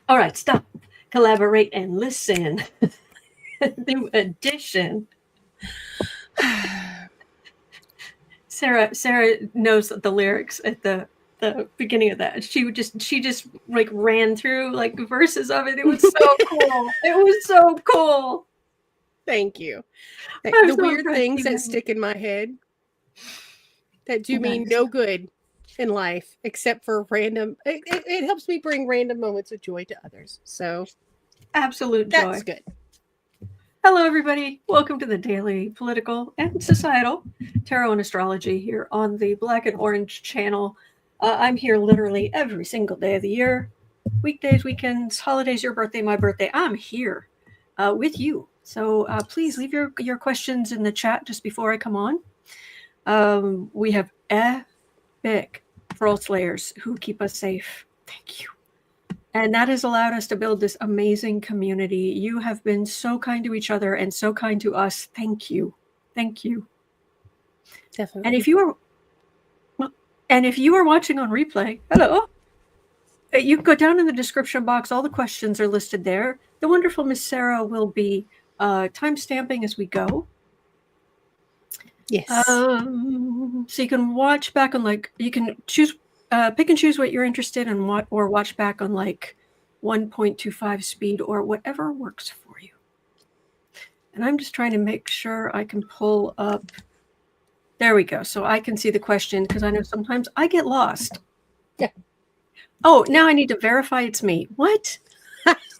All right, stop, collaborate, and listen. New edition. Sarah knows the lyrics at the beginning of that. She just like ran through like verses of it. It was so cool. It was so cool. Thank you. I'm The so weird impressed, things that even. stick in my head that do me Nice. no good in life, except for random. It helps me bring random moments of joy to others. So Absolute joy. that's good. Hello, everybody. Welcome to the daily political and societal tarot and astrology here on the Black and Orange channel. I'm here literally every single day of the year. Weekdays, weekends, holidays, your birthday, my birthday. I'm here with you. So please leave your questions in the chat just before I come on. We have epic troll slayers who keep us safe. Thank you. And that has allowed us to build this amazing community. You have been so kind to each other and so kind to us. Thank you. Thank you. Definitely. And if you are watching on replay, hello. You can go down in the description box. All the questions are listed there. The wonderful Miss Sarah will be time stamping as we go. Yes. So you can watch back on you can choose. Pick and choose what you're interested in, or watch back on 1.25 speed or whatever works for you. And I'm just trying to make sure I can pull up. There we go. So I can see the question because I know sometimes I get lost. Yeah. Oh, now I need to verify it's me. What?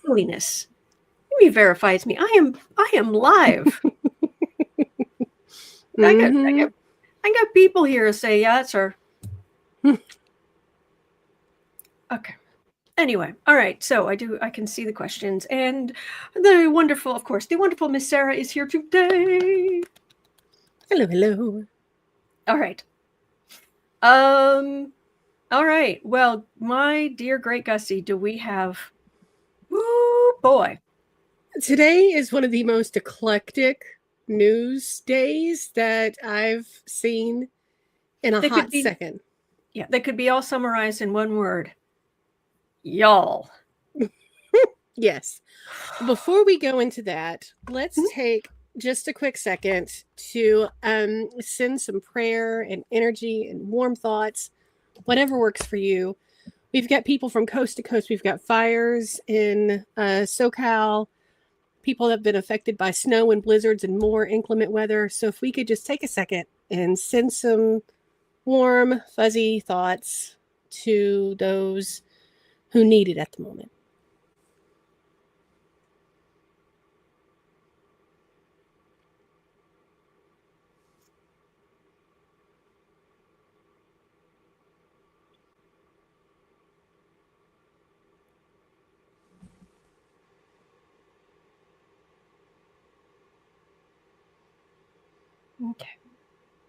Silliness. Let me verify it's me. I am live. I got people here who say, yeah, it's her. Okay. Anyway, all right. So I can see the questions, and the wonderful Miss Sarah is here today. Hello. All right. All right. Well, my dear great Gussie, do we have? Ooh, boy. Today is one of the most eclectic news days that I've seen in a hot second. Yeah, they could be all summarized in one word. Y'all. Yes. Before we go into that, let's take just a quick second to send some prayer and energy and warm thoughts, whatever works for you. We've got people from coast to coast. We've got fires in SoCal, people that have been affected by snow and blizzards and more inclement weather. So if we could just take a second and send some warm, fuzzy thoughts to those who need it at the moment. Okay.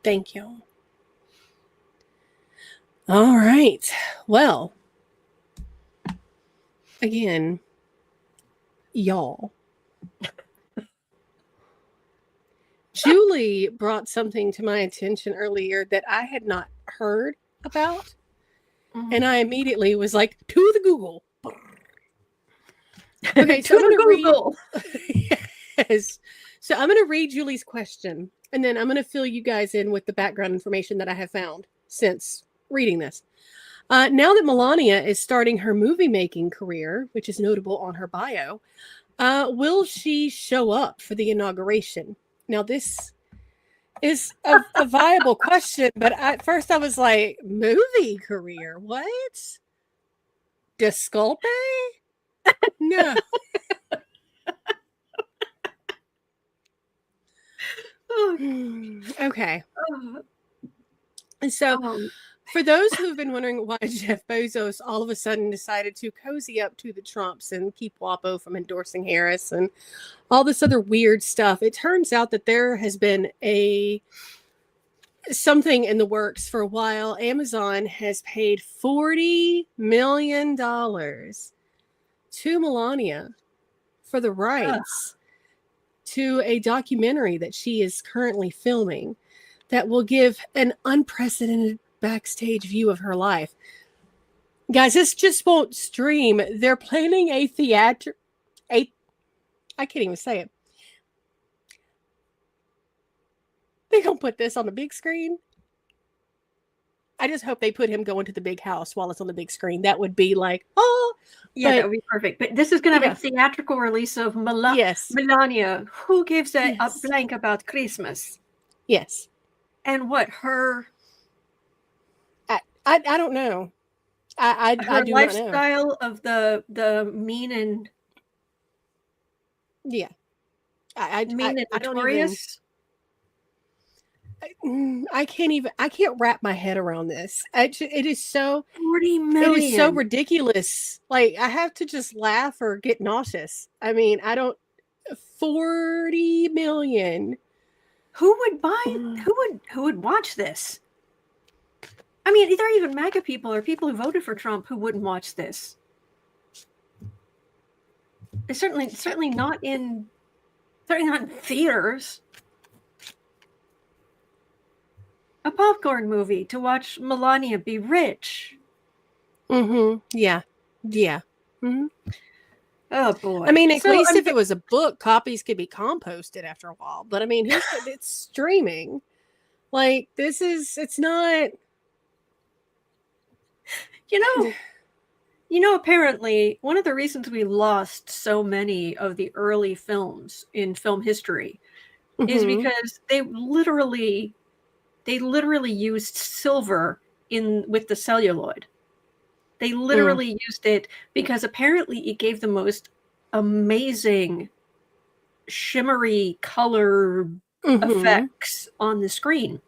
Thank you. All right. Well, again, y'all. Julie brought something to my attention earlier that I had not heard about. And I immediately was like, to the Google. Okay, so I'm going to read. Yes. So I'm going to read Julie's question, and then I'm going to fill you guys in with the background information that I have found since reading this. Now that Melania is starting her movie making career, which is notable on her bio, will she show up for the inauguration? Now, this is a viable question, but at first I was like, movie career? What? Disculpe? No. Okay. So, for those who've been wondering why Jeff Bezos all of a sudden decided to cozy up to the Trumps and keep WAPO from endorsing Harris and all this other weird stuff, it turns out that there has been something in the works for a while. Amazon has paid $40 million to Melania for the rights to a documentary that she is currently filming that will give an unprecedented backstage view of her life. Guys, this just won't stream. They're planning a theater. I can't even say it. They don't put this on the big screen. I just hope they put him going to the big house while it's on the big screen. That would be like, oh. Yeah, but, that would be perfect. But this is going to have yeah. a theatrical release of Yes. Melania. Who gives a Yes. blank about Christmas? Yes. And what her I don't know. I do not know. lifestyle of the mean and Yeah. I mean and don't even. notorious. I can't wrap my head around this. It is so 40 million. It is so ridiculous. Like, I have to just laugh or get nauseous. I mean, 40 million. Who would buy? Who would watch this? I mean, there are even MAGA people or people who voted for Trump who wouldn't watch this. It's certainly not in theaters. A popcorn movie to watch Melania be rich. Mm-hmm. Yeah. Yeah. Mm-hmm. Oh boy. I mean, at least if it was a book, copies could be composted after a while. But I mean, it's streaming. Like, it's not. Apparently, one of the reasons we lost so many of the early films in film history is because they literally used silver with the celluloid. They literally used it because apparently it gave the most amazing shimmery color effects on the screen.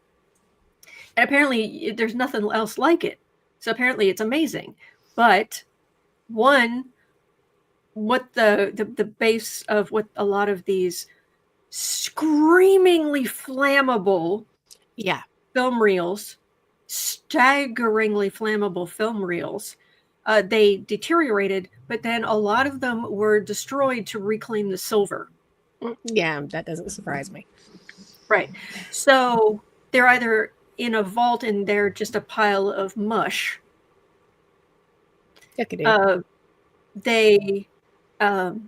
And apparently there's nothing else like it. So apparently it's amazing. But what the base of what a lot of these screamingly flammable film reels, staggeringly flammable film reels, they deteriorated, but then a lot of them were destroyed to reclaim the silver. Yeah, that doesn't surprise me. Right. So they're either in a vault and they're just a pile of mush. They were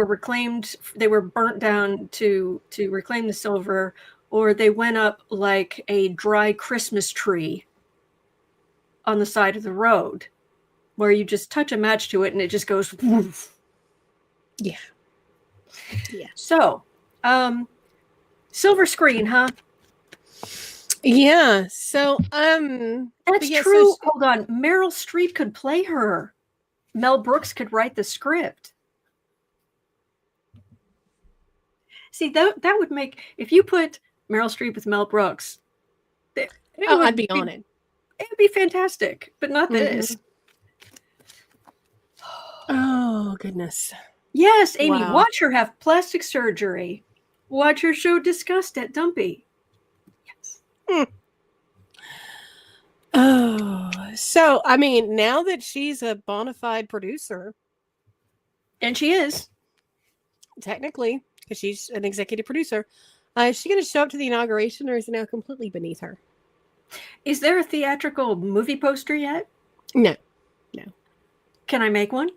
reclaimed, they were burnt down to reclaim the silver, or they went up like a dry Christmas tree on the side of the road where you just touch a match to it and it just goes woof. Yeah. So silver screen, huh? Yeah. So that's true. So hold on. Meryl Streep could play her. Mel Brooks could write the script. See, that would make, if you put Meryl Streep with Mel Brooks, I'd be on it. It would be fantastic, but not this. Oh, goodness. Yes, Amy, watch her have plastic surgery. Watch her show Disgust at Dumpy. Yes. Oh, so, I mean, now that she's a bona fide producer. And she is. Technically, because she's an executive producer. Is she going to show up to the inauguration, or is it now completely beneath her? Is there a theatrical movie poster yet? No. Can I make one?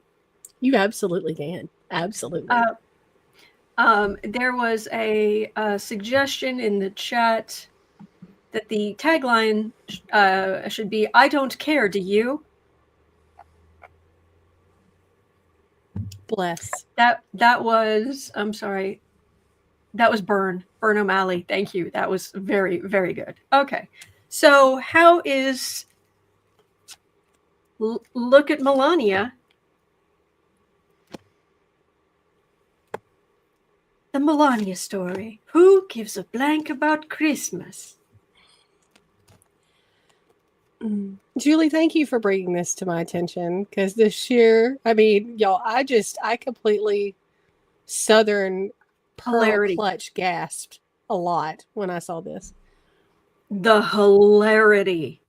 You absolutely can. Absolutely. There was a suggestion in the chat that the tagline should be, "I don't care, do you?" Bless. That was, I'm sorry, that was Burn O'Malley. Thank you. That was very, very good. Okay. So how is, look at Melania. The Melania story. Who gives a blank about Christmas? Julie, thank you for bringing this to my attention, because y'all, I completely Southern pearl clutch gasped a lot when I saw this. The hilarity.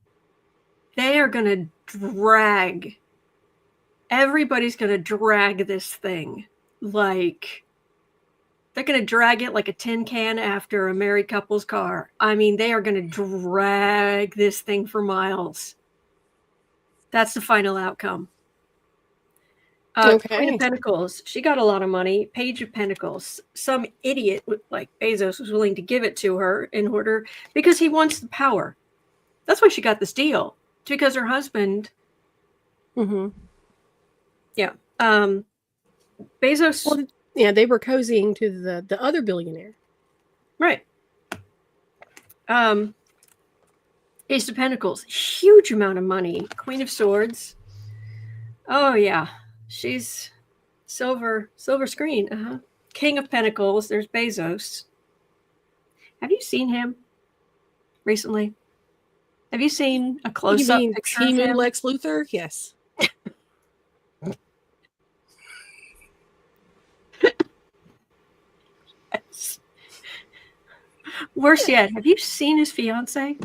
They are going to drag. Everybody's going to drag this thing like. They're going to drag it like a tin can after a married couple's car. I mean, they are going to drag this thing for miles. That's the final outcome. Okay. Queen of Pentacles, she got a lot of money. Page of Pentacles, some idiot like Bezos was willing to give it to her in order because he wants the power. That's why she got this deal. It's because her husband. Mm-hmm. Yeah. Bezos. Well, yeah, they were cozying to the other billionaire. Right. Ace of Pentacles, huge amount of money. Queen of Swords. Oh yeah, she's silver screen. King of Pentacles. There's Bezos. Have you seen him recently? Have you seen a close-up picture of him? Lex Luthor? Yes. Yes. Worse yet, have you seen his fiance?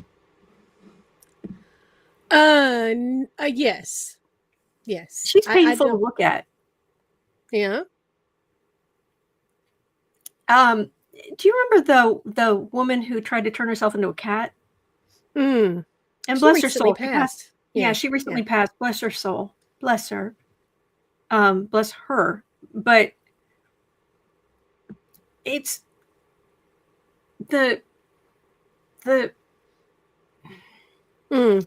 Yes. Yes. She's painful to look at. Yeah. Do you remember the woman who tried to turn herself into a cat? Mm. And bless her soul. Passed. Yeah, she recently passed. Bless her soul. Bless her. Bless her. But it's the Mm.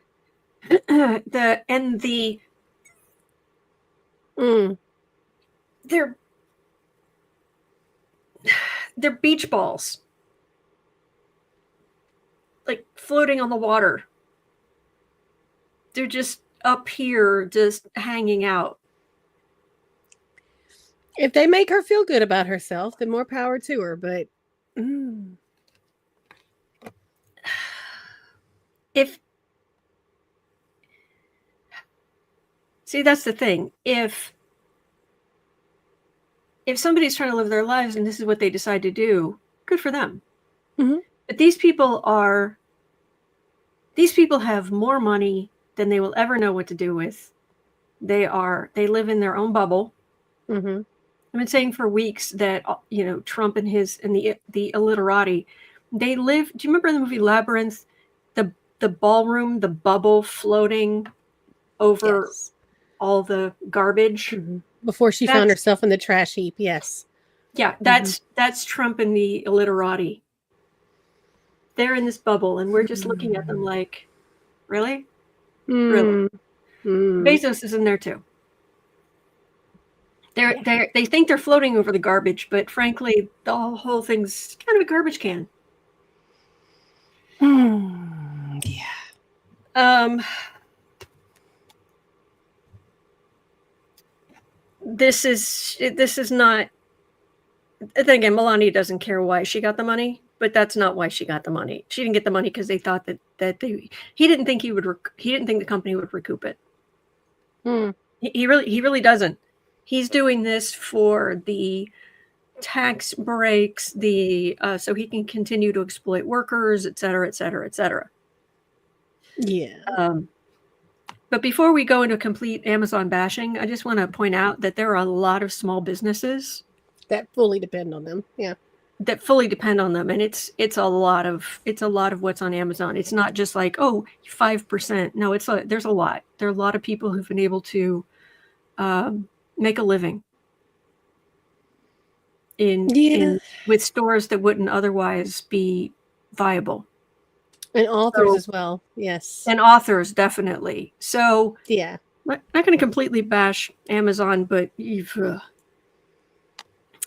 they're beach balls, like floating on the water. They're just up here, just hanging out. If they make her feel good about herself, then more power to her. But see, that's the thing. If somebody's trying to live their lives and this is what they decide to do, good for them. Mm-hmm. But these people have more money than they will ever know what to do with. They live in their own bubble. Mm-hmm. I've been saying for weeks that, Trump and the illiterati, they live. Do you remember the movie Labyrinth? The ballroom, the bubble floating over all the garbage. Mm-hmm. Before she found herself in the trash heap. Yes. Yeah, that's Trump and the illiterati. They're in this bubble, and we're just looking at them like, really? Really? Bezos is in there too. They think they're floating over the garbage, but frankly, the whole thing's kind of a garbage can. Yeah. This is not. Again, Melania doesn't care why she got the money, but that's not why she got the money. She didn't get the money because they thought he didn't think he didn't think the company would recoup it. He really doesn't. He's doing this for the tax breaks, so he can continue to exploit workers, et cetera, et cetera, et cetera. Yeah. But before we go into complete Amazon bashing, I just want to point out that there are a lot of small businesses that fully depend on them. Yeah. That fully depend on them. And it's a lot of what's on Amazon. It's not just like, 5%. No, there's a lot. There are a lot of people who've been able to make a living in with stores that wouldn't otherwise be viable. And authors as well. Yes. And authors, definitely. So yeah. I'm not going to completely bash Amazon, but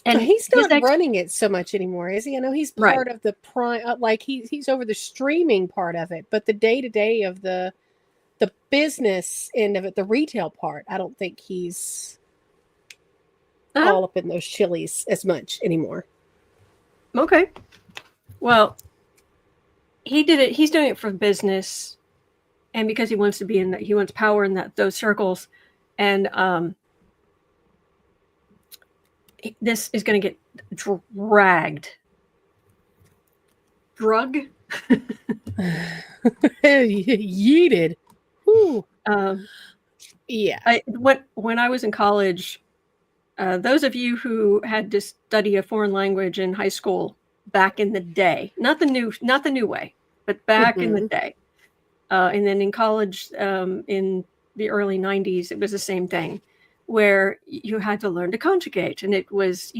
and he's not running it so much anymore, is he? I know he's part of the prime, like he's over the streaming part of it, but the day-to-day of the business end of it, the retail part, I don't think he's all up in those chilies as much anymore. Okay. Well, he did it. He's doing it for business, and because he wants to be he wants power in those circles, and this is going to get dragged. Drug? Yeeted. Ooh. Yeah. When I was in college, those of you who had to study a foreign language in high school back in the day, not the new way, but back in the day, and then in college, in the early 90s, it was the same thing, where you had to learn to conjugate, and it was,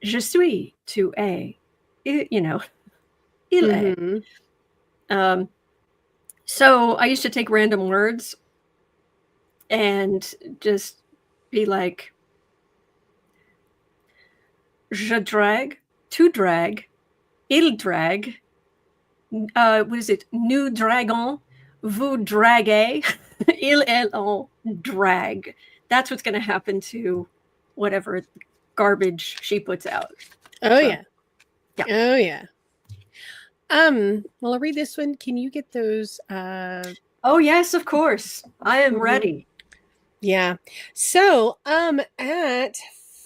je suis to a, il est. Mm-hmm. So I used to take random words and just be like, je drague, tu drag, il drag, what is it? Nous dragons, vous draguez, elles drag. That's what's going to happen to whatever garbage she puts out. Oh, So, yeah. yeah. Oh, yeah. Well, I'll read this one. Can you get those? Oh, yes, of course. I am ready. Yeah. So, at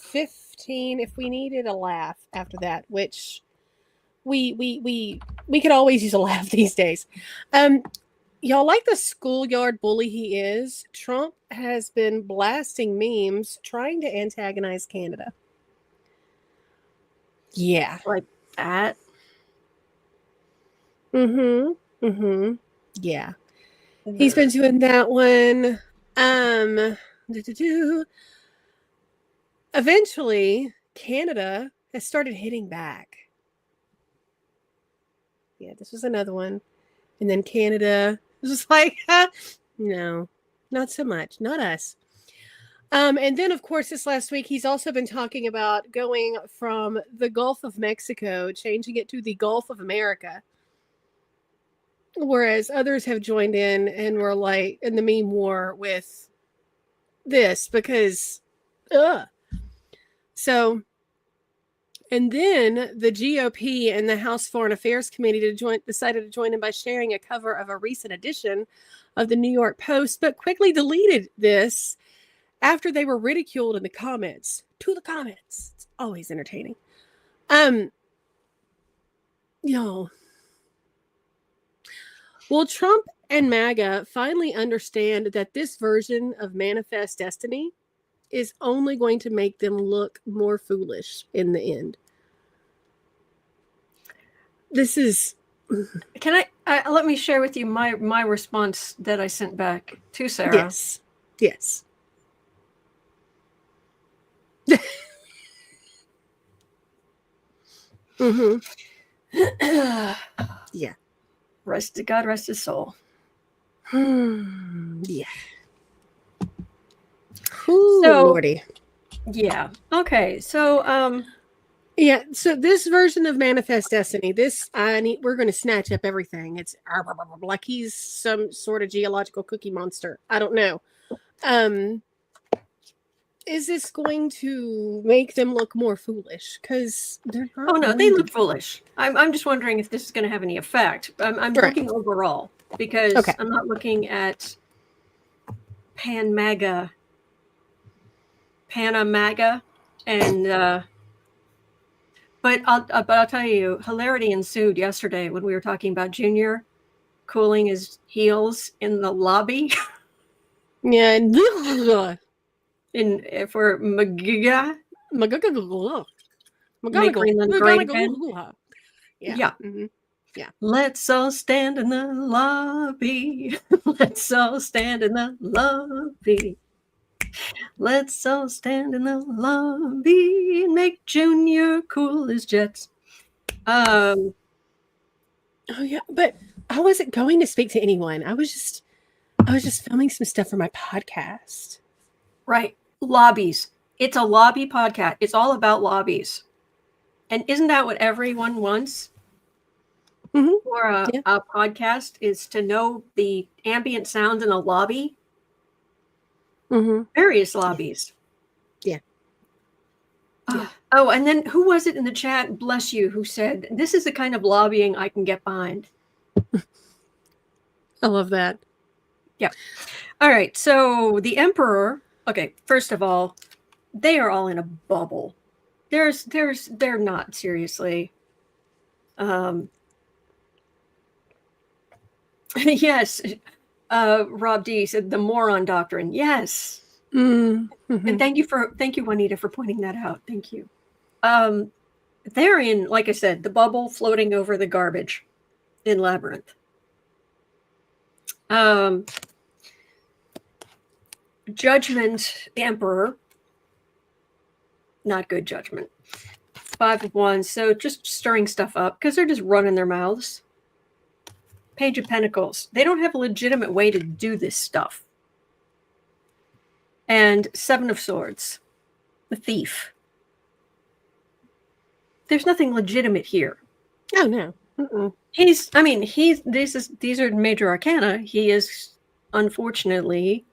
15, if we needed a laugh after that, which we could always use a laugh these days. Y'all like the schoolyard bully he is? Trump has been blasting memes trying to antagonize Canada. Yeah. Like that. Yeah. He's been doing that one. Eventually, Canada has started hitting back. Yeah, this was another one. And then Canada was just like, no, not so much. Not us. And then, of course, this last week, he's also been talking about going from the Gulf of Mexico, changing it to the Gulf of America. Whereas others have joined in and were like in the meme war with this because, So, and then the GOP and the House Foreign Affairs Committee decided to join in by sharing a cover of a recent edition of the New York Post, but quickly deleted this after they were ridiculed in the comments. To the comments. It's always entertaining. Will Trump and MAGA finally understand that this version of manifest destiny is only going to make them look more foolish in the end? This is... Can I let me share with you my response that I sent back to Sarah? Yes. Yeah. God rest his soul. Yeah. So, Lordy. Yeah. Okay. So yeah, so this version of manifest destiny, we're going to snatch up everything. It's like he's some sort of geological cookie monster. I don't know. Is this going to make them look more foolish? Because they're not. Oh no, they look foolish. I'm just wondering if this is going to have any effect. I'm looking overall because I'm not looking at Panama and but I'll tell you, hilarity ensued yesterday when we were talking about Junior cooling his heels in the lobby. Yeah, for MAGA. Greenland Yeah. Mm-hmm. Yeah. Let's all stand in the lobby. Let's all stand in the lobby. Let's all stand in the lobby and make Junior cool his jets. Oh yeah, but I wasn't going to speak to anyone. I was just filming some stuff for my podcast. Right. Lobbies. It's a lobby podcast. It's all about lobbies. And isn't that what everyone wants for a podcast, is to know the ambient sounds in a lobby? Various lobbies. Yeah. Oh, and then who was it in the chat, bless you, who said, this is the kind of lobbying I can get behind. I love that. Yeah. All right. So the emperor, okay, first of all, they are all in a bubble. They're not, seriously. Yes. Rob D said the moron doctrine. Yes. And thank you, Juanita, for pointing that out. Thank you. They're in, like I said, the bubble floating over the garbage in Labyrinth. Judgment, the Emperor. Not good judgment. 5 of Wands, so just stirring stuff up because they're just running their mouths. Page of Pentacles. They don't have a legitimate way to do this stuff. And 7 of Swords. The Thief. There's nothing legitimate here. Oh no. These are major arcana. He is, unfortunately,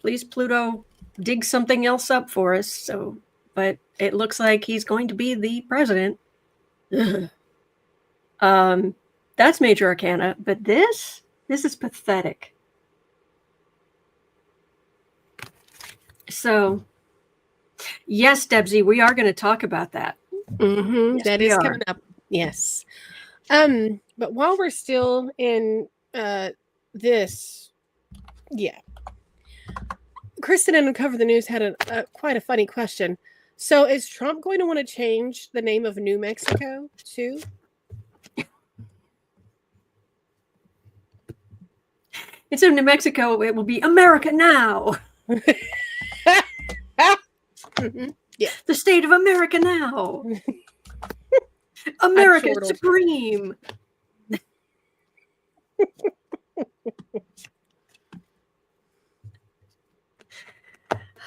please Pluto dig something else up for us. So, but it looks like he's going to be the president. That's major arcana, but this is pathetic. So, yes, Debsy, we are going to talk about that. Yes, that is coming up. Yes. But while we're still in this, Kristen and Uncover the News had quite a funny question. So is Trump going to want to change the name of New Mexico too? Instead of New Mexico, it will be America Now. Yeah. The state of America now. America supreme.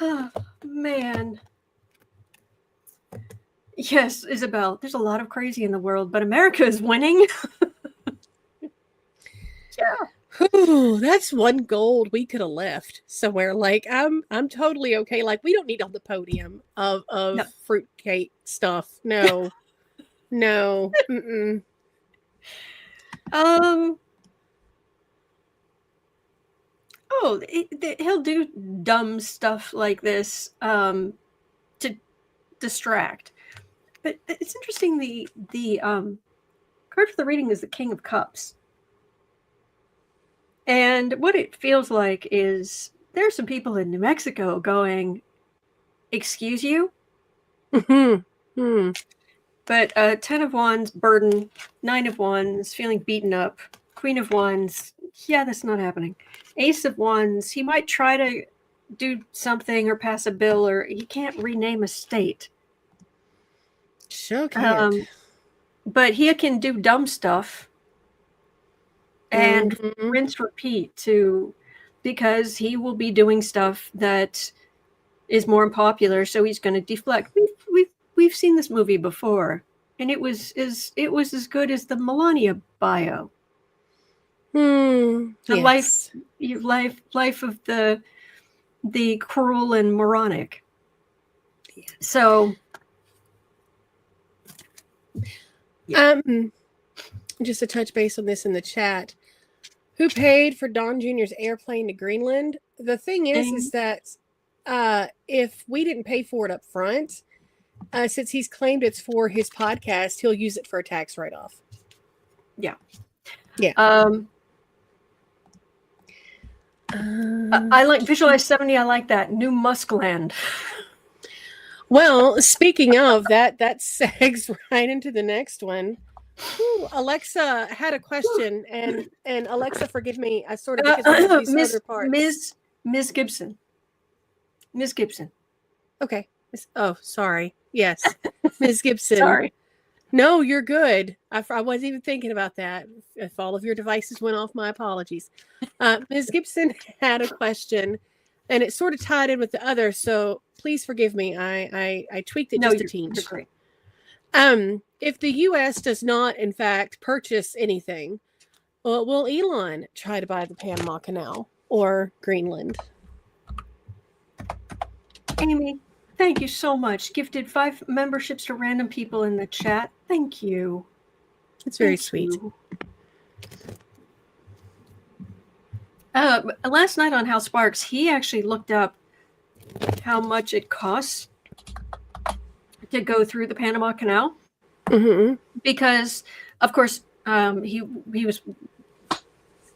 Oh, man. Yes, Isabel, there's a lot of crazy in the world, but America is winning. Yeah. Ooh, that's one gold we could have left somewhere. Like I'm totally okay. Like we don't need on the podium of no. Fruitcake stuff. No. No. Mm-mm. He'll do dumb stuff like this to distract. But it's interesting. The card for the reading is the King of Cups. And what it feels like is there are some people in New Mexico going, excuse you? Mm-hmm. But 10 of Wands, burden. 9 of Wands, feeling beaten up. Queen of Wands, yeah, that's not happening. Ace of Wands, he might try to do something or pass a bill, or he can't rename a state. Sure can't. But he can do dumb stuff. And rinse repeat because he will be doing stuff that is more popular, so he's going to deflect. We've seen this movie before, and it was as good as the Melania bio. Yes. life of the cruel and moronic. So, just to touch base on this in the chat, who paid for Don Jr.'s airplane to Greenland? The thing is that if we didn't pay for it up front, since he's claimed it's for his podcast, he'll use it for a tax write-off. Yeah. I like Visualize 70. I like that. New Muskland. Well, speaking of that segs right into the next one. Ooh, Alexa had a question, and Alexa, forgive me, I sort of because of these other parts. Ms. Gibson. Ms. Gibson. Okay. Oh, sorry. Yes, Ms. Gibson. Sorry. No, you're good. I wasn't even thinking about that. If all of your devices went off, my apologies. Ms. Gibson had a question, and it sort of tied in with the other, so please forgive me. I tweaked it just a teeny. Great. If the U.S. does not, in fact, purchase anything, will Elon try to buy the Panama Canal or Greenland? Amy, thank you so much. Gifted 5 memberships to random people in the chat. Thank you. It's very sweet. Last night on House Sparks, he actually looked up how much it costs to go through the Panama Canal. Mm-hmm. Because, of course, he was,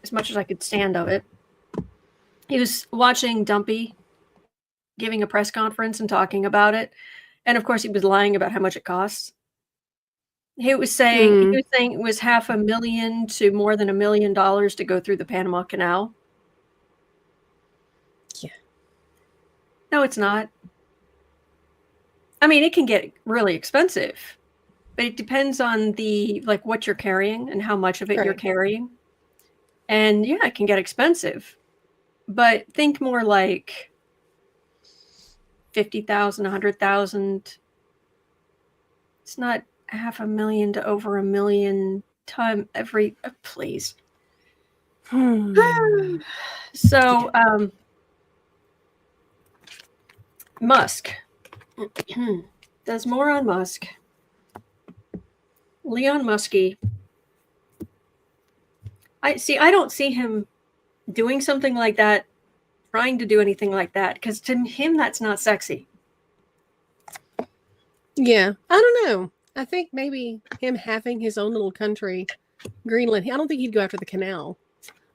as much as I could stand of it, he was watching Dumpy giving a press conference and talking about it. And, of course, he was lying about how much it costs. He was saying it was $500,000 to more than $1 million to go through the Panama Canal. No, it's not. I mean, it can get really expensive, but it depends on what you're carrying and how much of it you're Right. carrying. And yeah, it can get expensive, but think more like 50,000, 100,000. It's not $500,000 to over $1 million time every, please. So, Musk. Does Moron Musk, Leon Muskie, I don't see him doing something like that, trying to do anything like that, because to him, that's not sexy. Yeah, I don't know. I think maybe him having his own little country, Greenland, I don't think he'd go after the canal.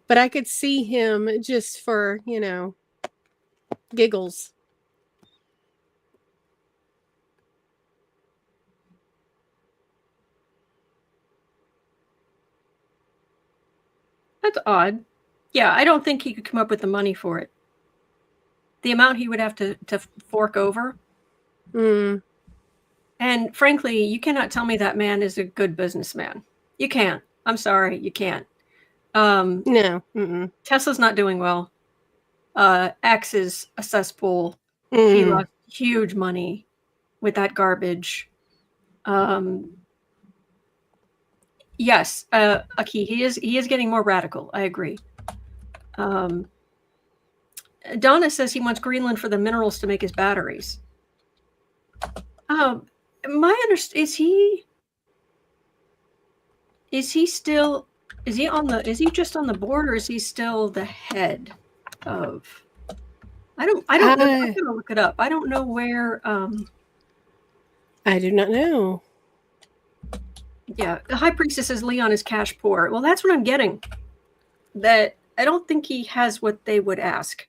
But I could see him just for, giggles. That's odd. Yeah, I don't think he could come up with the money for it. The amount he would have to fork over. Mm. And frankly, you cannot tell me that man is a good businessman. You can't. I'm sorry, you can't. No. Mm-mm. Tesla's not doing well. X is a cesspool. Mm. He lost huge money with that garbage. Yes, Aki, he is getting more radical. I agree. Donna says he wants Greenland for the minerals to make his batteries. Is he just on the board, or is he still the head of? I don't know. I'm gonna look it up. I don't know where. I do not know. Yeah, the high priestess says Leon is cash poor. Well, that's what I'm getting. That I don't think he has what they would ask.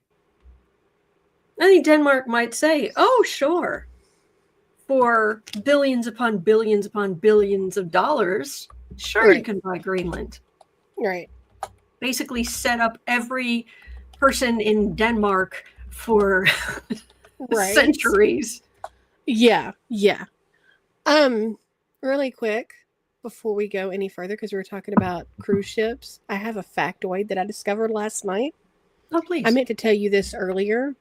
I think Denmark might say, "Oh, sure, for billions upon billions upon billions of dollars, sure, Right. you can buy Greenland." Right. Basically, set up every person in Denmark for centuries. Yeah. Really quick before we go any further, because we were talking about cruise ships, I have a factoid that I discovered last night. Oh, please. I meant to tell you this earlier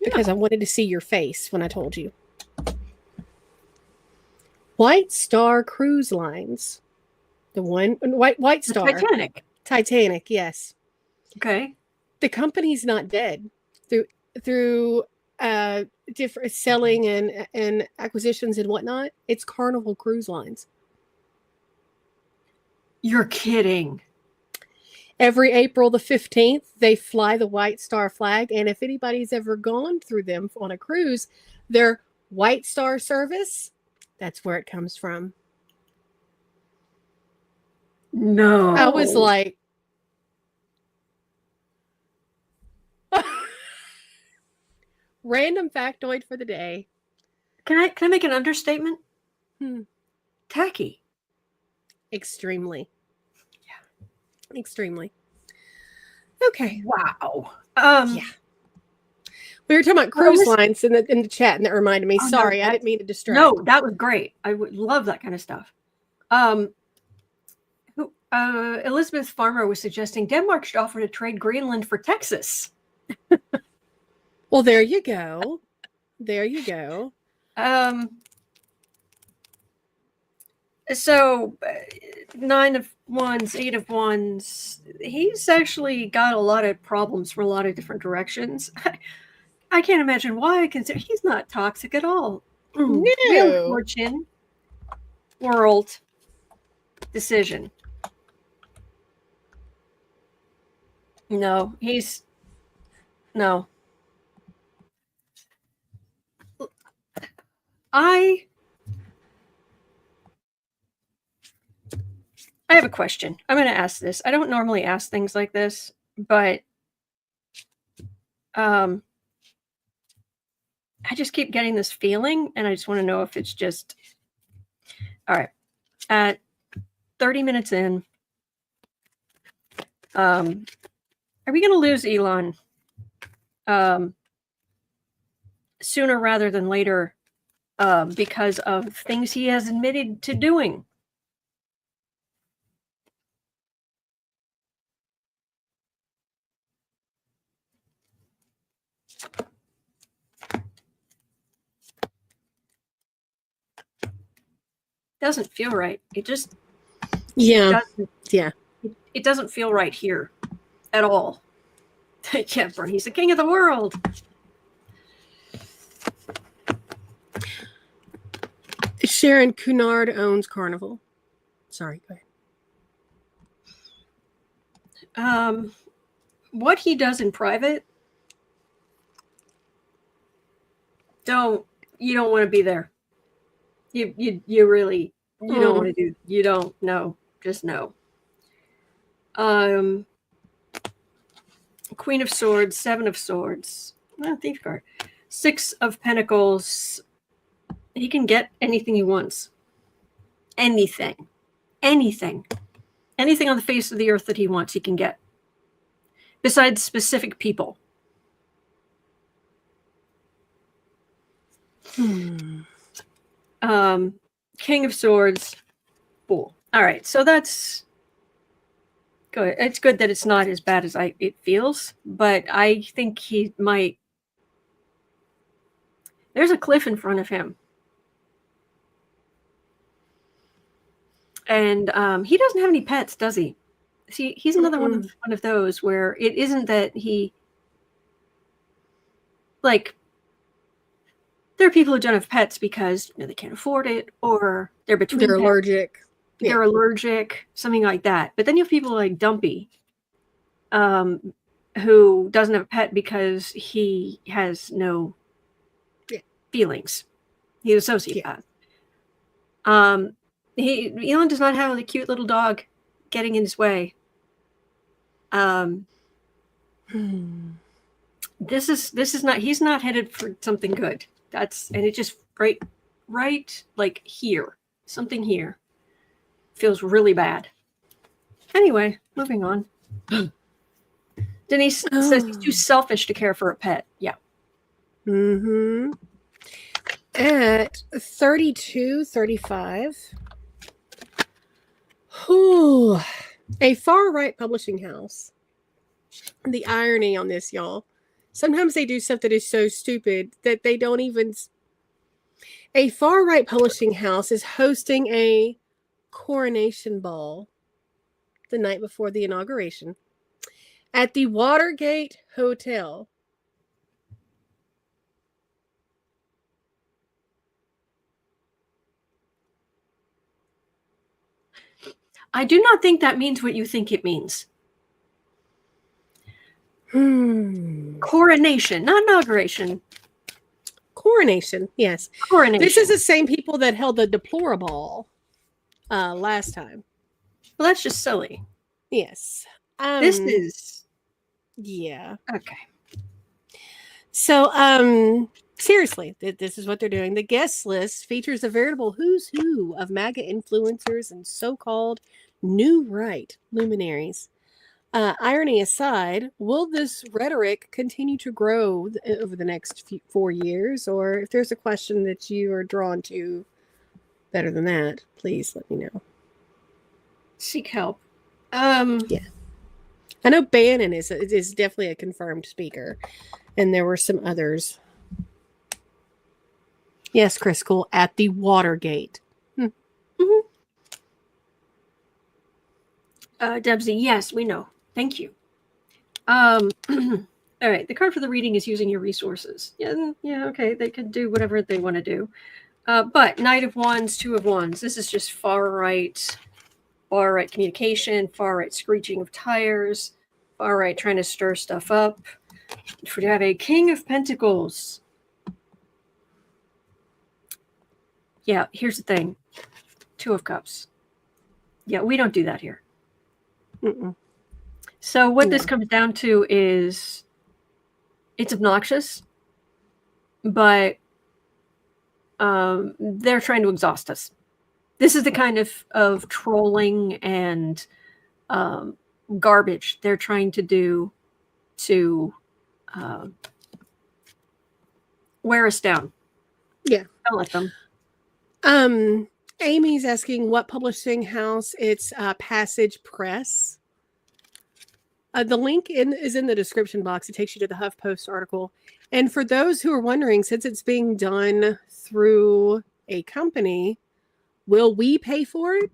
because I wanted to see your face when I told you. White Star Cruise Lines, the one White Star, Titanic, yes. Okay. The company's not dead through different selling and acquisitions and whatnot. It's Carnival Cruise Lines. You're kidding. Every April the 15th, they fly the White Star flag, and if anybody's ever gone through them on a cruise, their White Star service, that's where it comes from. No. I was like, random factoid for the day. Can I make an understatement? Tacky. Extremely. Yeah. Extremely. Okay. Wow. Yeah. We were talking about cruise lines in the chat, and that reminded me. Sorry, I didn't mean to distract. No, that was great. I would love that kind of stuff. Elizabeth Farmer was suggesting Denmark should offer to trade Greenland for Texas. Well, there you go. There you go. So 9 of Wands, 8 of Wands. He's actually got a lot of problems from a lot of different directions. I can't imagine why. He's not toxic at all. No. Real fortune, world, decision. No, no. I have a question. I'm going to ask this. I don't normally ask things like this, but I just keep getting this feeling, and I just want to know if it's just... All right. At 30 minutes in, are we going to lose Elon? sooner rather than later because of things he has admitted to doing. Doesn't feel right. It just doesn't. Yeah. It doesn't feel right here at all. Yeah, he's the king of the world. Sharon Cunard owns Carnival. Sorry, go ahead. What he does in private, you don't want to be there. You really don't want to do. You don't know. Just no. Queen of Swords, Seven of Swords, Thief card, Six of Pentacles. He can get anything he wants. Anything on the face of the earth that he wants, he can get. Besides specific people. King of Swords, Fool. All right, so that's good. It's good that it's not as bad as it feels, but I think he might. There's a cliff in front of him. And he doesn't have any pets, does he? See, he's another one of those where it isn't that he, like, there are people who don't have pets because they can't afford it, or they're between they're pets. Allergic. They're allergic, something like that. But then you have people like Dumpy, who doesn't have a pet because he has no feelings. He's a sociopath. Elon does not have a cute little dog getting in his way. This is not. He's not headed for something good. And it just right like here, something here feels really bad. Anyway, moving on. Denise says he's too selfish to care for a pet. Yeah. At 32:35. A far-right publishing house. The irony on this, y'all. Sometimes they do stuff that is so stupid that they don't even... A far-right publishing house is hosting a Coronation Ball the night before the inauguration at the Watergate Hotel. I do not think that means what you think it means. Coronation, not inauguration. Coronation, yes. Coronation. This is the same people that held the deplorable last time. Well, that's just silly. Yes. This is... Yeah. Okay. So, seriously, this is what they're doing. The guest list features a veritable who's who of MAGA influencers and so-called new right luminaries. Irony aside, will this rhetoric continue to grow over the next 4 years? Or if there's a question that you are drawn to better than that, please let me know. Seek help. Yeah. I know Bannon is definitely a confirmed speaker. And there were some others. Yes, Chris Cole, at the Watergate. Debsy, yes, we know. Thank you. All right. The card for the reading is using your resources. Yeah, okay. They could do whatever they want to do. But Knight of Wands, Two of Wands. This is just far right communication, far right screeching of tires, far right trying to stir stuff up. We have a King of Pentacles. Yeah, here's the thing. Two of Cups. Yeah, we don't do that here. So what this comes down to is it's obnoxious, but they're trying to exhaust us. This is the kind of trolling and garbage they're trying to do to wear us down. Yeah. Don't let them. Amy's asking what publishing house. It's Passage Press. The link is in the description box. It takes you to the HuffPost article. And for those who are wondering, since it's being done through a company, will we pay for it?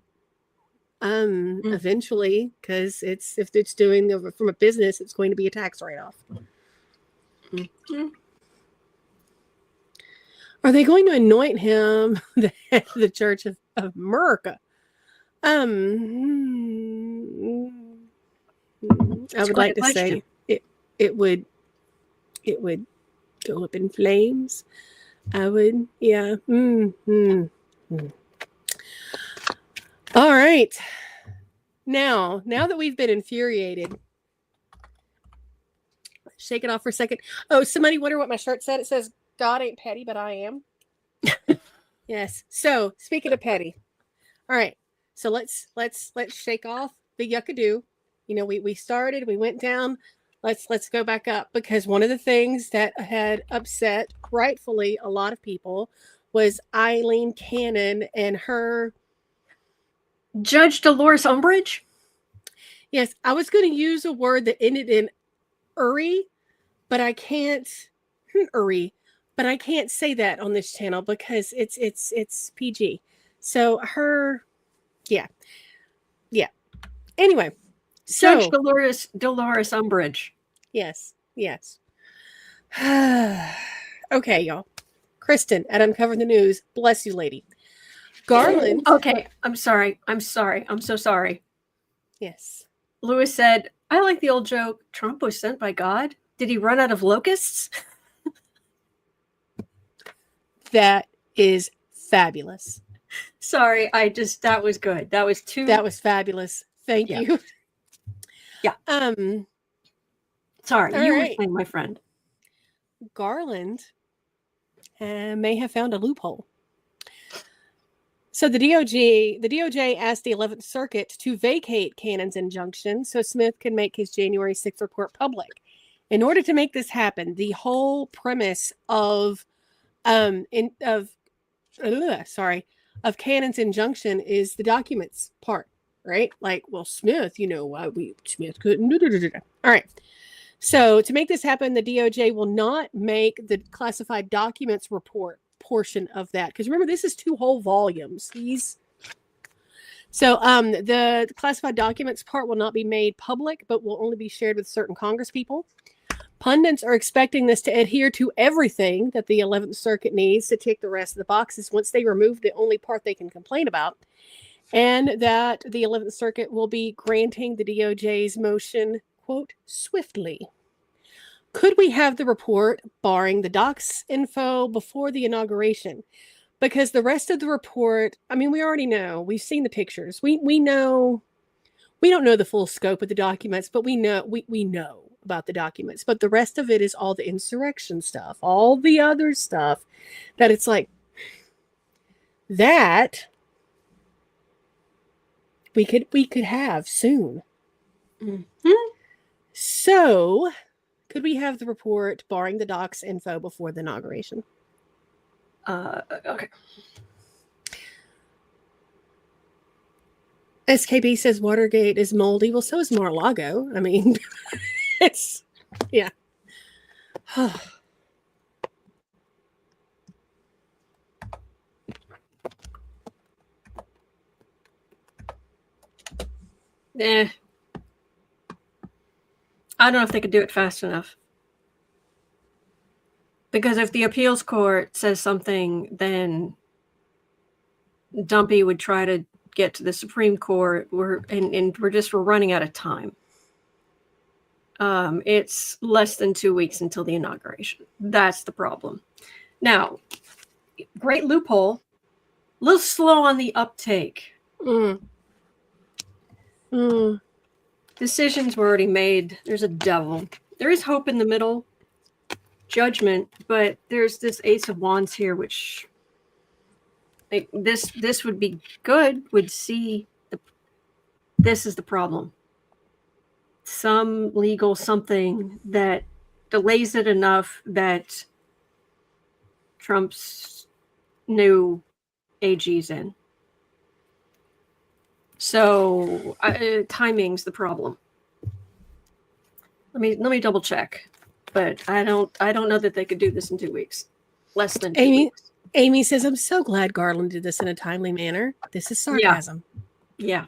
Eventually, because if it's doing from a business, it's going to be a tax write-off. Mm-hmm. Are they going to anoint him the head of the Church of America? I would like to say it would go up in flames. I would, yeah. All right. Now that we've been infuriated, shake it off for a second. Oh, somebody wonder what my shirt said. It says, "God ain't petty, but I am." Yes. So speaking of petty, all right. So let's shake off the yuckadoo. You know, we started, we went down. Let's go back up, because one of the things that had upset rightfully a lot of people was Eileen Cannon and her Judge Dolores Umbridge. Yes, I was going to use a word that ended in Uri, but I can't but I can't say that on this channel because it's PG. So her, yeah. Anyway, so Judge Dolores Umbridge. Yes. Okay, y'all. Kristen at Uncover the News. Bless you, lady. Garland. Okay, I'm sorry. I'm so sorry. Yes. Lewis said, I like the old joke, Trump was sent by God. Did he run out of locusts? That is fabulous. Sorry, that was good. That was fabulous. Thank you. Yeah. Sorry, you were saying, my friend. Garland may have found a loophole. So the DOJ asked the 11th Circuit to vacate Cannon's injunction so Smith can make his January 6th report public. In order to make this happen, the whole premise of Cannon's injunction is the documents part, right? Like, well, Smith, Smith couldn't. All right. So to make this happen, the DOJ will not make the classified documents report portion of that, because remember, this is 2 whole volumes. The classified documents part will not be made public, but will only be shared with certain congresspeople. Pundits are expecting this to adhere to everything that the 11th Circuit needs to tick the rest of the boxes once they remove the only part they can complain about, and that the 11th Circuit will be granting the DOJ's motion, quote, swiftly. Could we have the report barring the docs info before the inauguration? Because the rest of the report, I mean, we already know. We've seen the pictures. We know. We don't know the full scope of the documents, but we know about the documents. But the rest of it is all the insurrection stuff, all the other stuff that it's like that we could have soon. Mm-hmm. So could we have the report barring the docs info before the inauguration? Okay. SKB says Watergate is moldy. Well, so is Mar-a-Lago. I mean, it's, yeah. I don't know if they could do it fast enough. Because if the appeals court says something, then Dumpy would try to get to the Supreme Court. We're running out of time. It's less than 2 weeks until the inauguration. That's the problem. Now, great loophole. A little slow on the uptake. Decisions were already made. There's a devil. There is hope in the middle. Judgment, but there's this Ace of Wands here, which this would be good. Would see this is the problem. Some legal something that delays it enough that Trump's new AG's in. So timing's the problem. Let me double check, but I don't know that they could do this in 2 weeks. Less than 2 weeks. Amy says, "I'm so glad Garland did this in a timely manner. This is sarcasm." Yeah.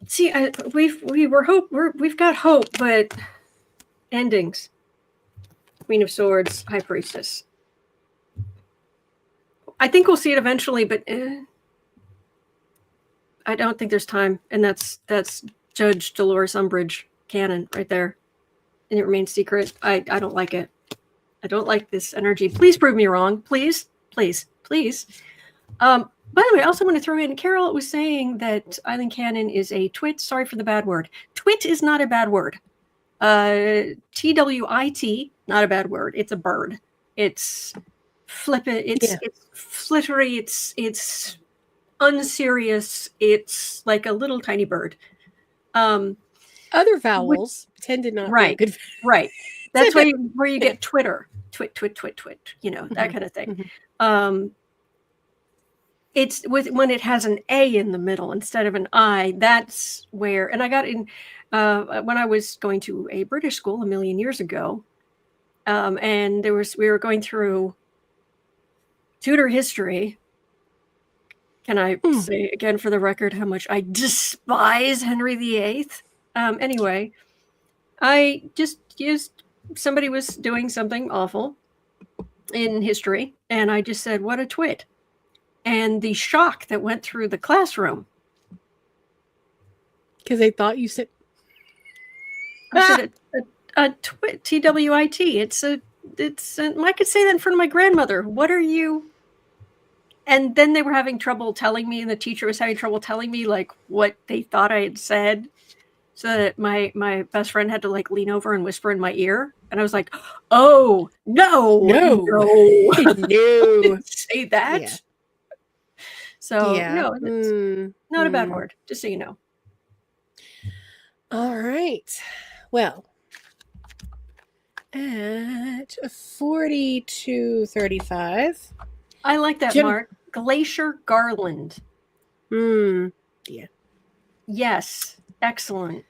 See, we've got hope, but endings. Queen of Swords, High Priestess. I think we'll see it eventually, but I don't think there's time. And that's Judge Dolores Umbridge canon right there. And it remains secret. I don't like it. I don't like this energy. Please prove me wrong. Please, please, please. By the way, I also want to throw in, Carol was saying that Island Cannon is a twit. Sorry for the bad word. Twit is not a bad word. TWIT, not a bad word. It's a bird. It's flippant. It's flittery. It's unserious. It's like a little tiny bird. Other vowels tend to not be good. Right. That's where you get Twitter. Twit, twit, twit, twit. You know, that kind of thing. It's when it has an A in the middle instead of an I. That's where, and I got in when I was going to a British school a million years ago, and we were going through Tudor history. Can I say again for the record how much I despise Henry VIII? Anyway, I just used somebody was doing something awful in history, and I just said, "What a twit." And the shock that went through the classroom. Because they thought you said... I said a twit, T-W-I-T. I could say that in front of my grandmother. What are you... And then they were having trouble telling me, and the teacher was having trouble telling me, like, what they thought I had said. So that my best friend had to, like, lean over and whisper in my ear. And I was like, oh, no. No. Didn't say that. Yeah. So, no, it's not a bad word, just so you know. All right. Well, at 42:35. I like that, Mark. Glacier Garland. Yeah. Yes. Excellent.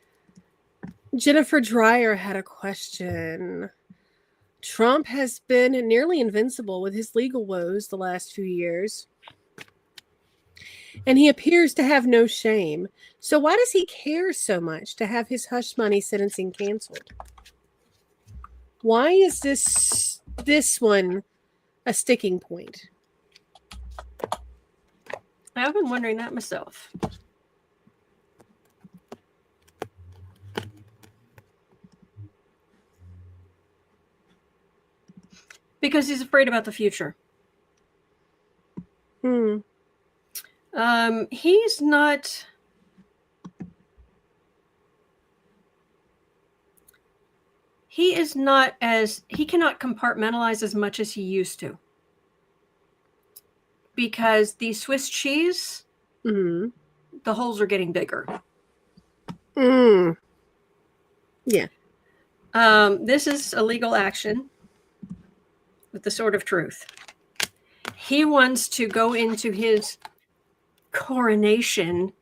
Jennifer Dreyer had a question. Trump has been nearly invincible with his legal woes the last few years. And he appears to have no shame. So why does he care so much to have his hush money sentencing canceled? Why is this one a sticking point? I've been wondering that myself. Because he's afraid about the future. He's not... He is not as... He cannot compartmentalize as much as he used to. Because the Swiss cheese, the holes are getting bigger. Yeah. This is a legal action with the sword of truth. He wants to go into his coronation.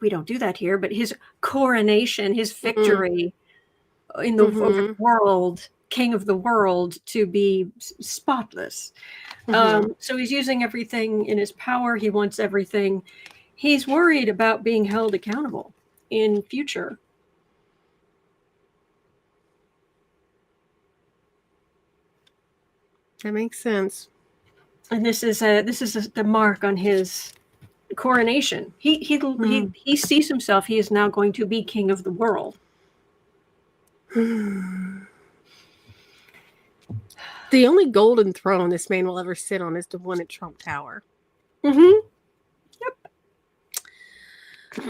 We don't do that here, but his coronation, his victory in the world, king of the world, to be spotless. So he's using everything in his power. He wants everything. He's worried about being held accountable in future. That makes sense. And this is the mark on his coronation. He sees himself. He is now going to be king of the world. The only golden throne this man will ever sit on is the one at Trump Tower. Yep.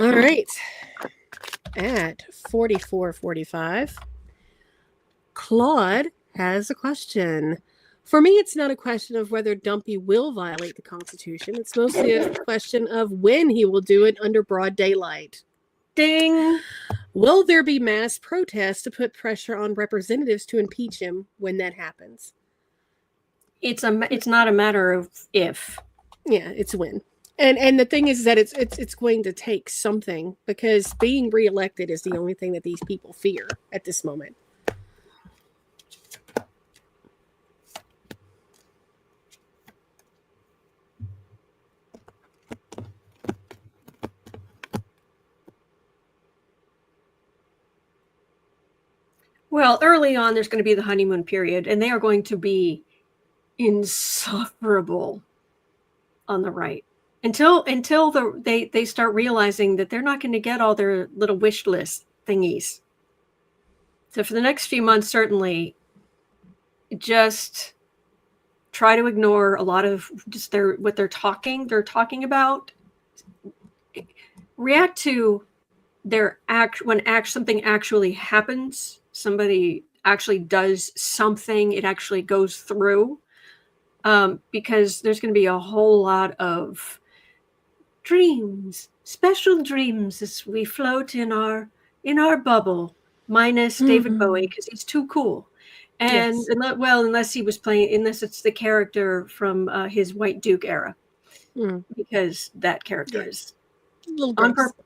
All right. At 44:45, Claude has a question. For me, it's not a question of whether Dumpy will violate the Constitution. It's mostly a question of when he will do it under broad daylight. Ding. Will there be mass protests to put pressure on representatives to impeach him when that happens? It's not a matter of if. Yeah, it's when. And the thing is that it's going to take something, because being reelected is the only thing that these people fear at this moment. Well, early on, there's going to be the honeymoon period, and they are going to be insufferable on the right until they start realizing that they're not going to get all their little wish list thingies. So for the next few months, certainly, just try to ignore a lot of just what they're talking about. React to their when something actually happens. Somebody actually does something, it actually goes through, because there's going to be a whole lot of dreams, special dreams, as we float in our bubble, minus David Bowie, because he's too cool. And Yes. unless he was playing, unless it's the character from his White Duke era, because that character is a little on gross. purpose.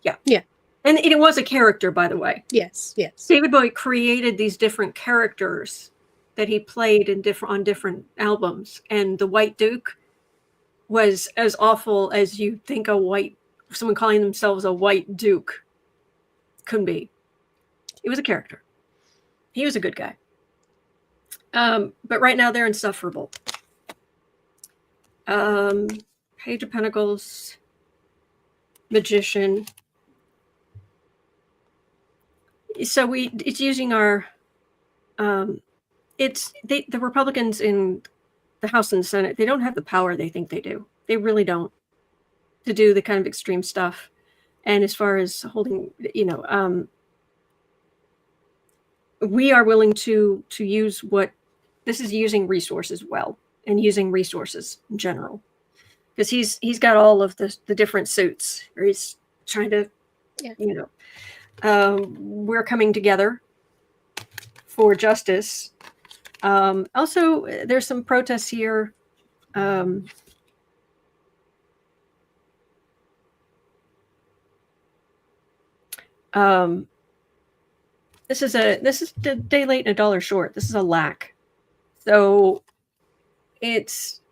Yeah. Yeah. And it was a character, by the way. Yes. David Bowie created these different characters that he played on different albums, and the White Duke was as awful as you think someone calling themselves a White Duke could be. It was a character. He was a good guy. But right now they're insufferable. Page of Pentacles, Magician. So it's using our the Republicans in the House and the Senate, they don't have the power they think they do. They really don't, to do the kind of extreme stuff. And as far as holding, we are willing to use this is using resources well, and using resources in general, because he's got all of the different suits, or he's trying to, we're coming together for justice. Also, there's some protests here. This is a day late and a dollar short. This is a lack. So it's,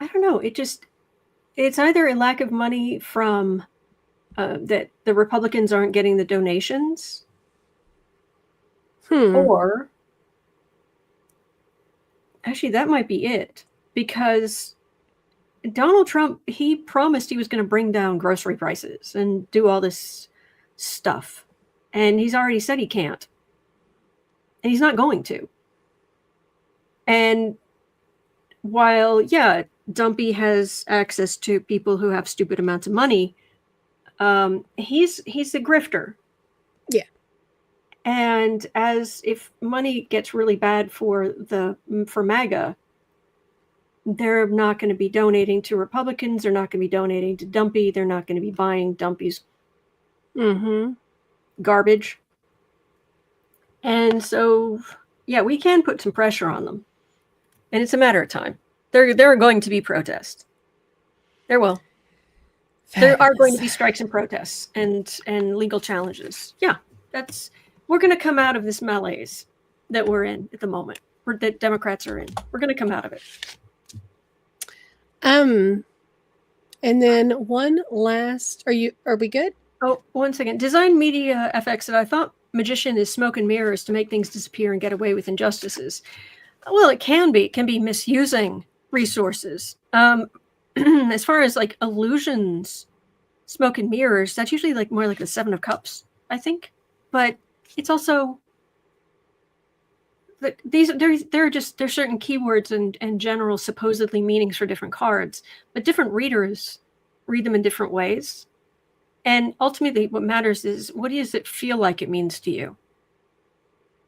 I don't know. It's either a lack of money from that the Republicans aren't getting the donations, or actually that might be it, because Donald Trump, he promised he was going to bring down grocery prices and do all this stuff, and he's already said he can't, and he's not going to. And while Dumpy has access to people who have stupid amounts of money, he's a grifter. Yeah. And as if money gets really bad for MAGA, they're not going to be donating to Republicans. They're not going to be donating to Dumpy. They're not going to be buying Dumpy's garbage. And so, we can put some pressure on them. And it's a matter of time. There are going to be protests. There will. There are going to be strikes and protests and legal challenges. Yeah, we're going to come out of this malaise that we're in at the moment, that Democrats are in. We're going to come out of it. And then one last, are we good? Oh, 1 second. Design Media FX said, I thought Magician is smoke and mirrors to make things disappear and get away with injustices. Well, it can be misusing resources. As far as like illusions, smoke and mirrors, that's usually like more like the Seven of Cups, I think. But it's also there's certain keywords and general supposedly meanings for different cards, but different readers read them in different ways. And ultimately what matters is, what does it feel like it means to you?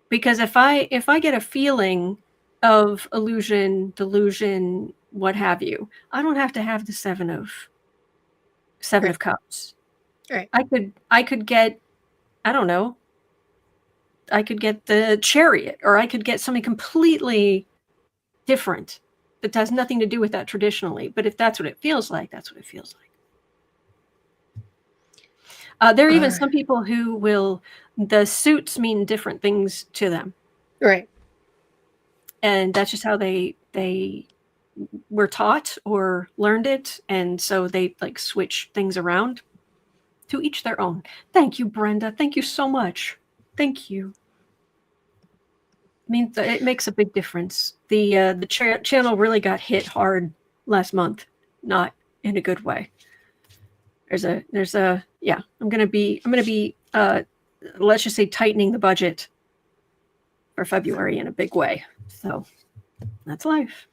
Because if I get a feeling of illusion, delusion, what have you, I don't have to have the Seven of Seven Right. of Cups. Right. I could get, I don't know, I could get the Chariot, or I could get something completely different that has nothing to do with that traditionally. But if that's what it feels like, that's what it feels like. There are even some people who will, the suits mean different things to them. Right. And that's just how they were taught or learned it. And so they like switch things around. To each their own. Thank you, Brenda. Thank you so much. Thank you. I mean, it makes a big difference. The channel really got hit hard last month, not in a good way. There's a yeah. I'm gonna be let's just say tightening the budget for February in a big way. So that's life.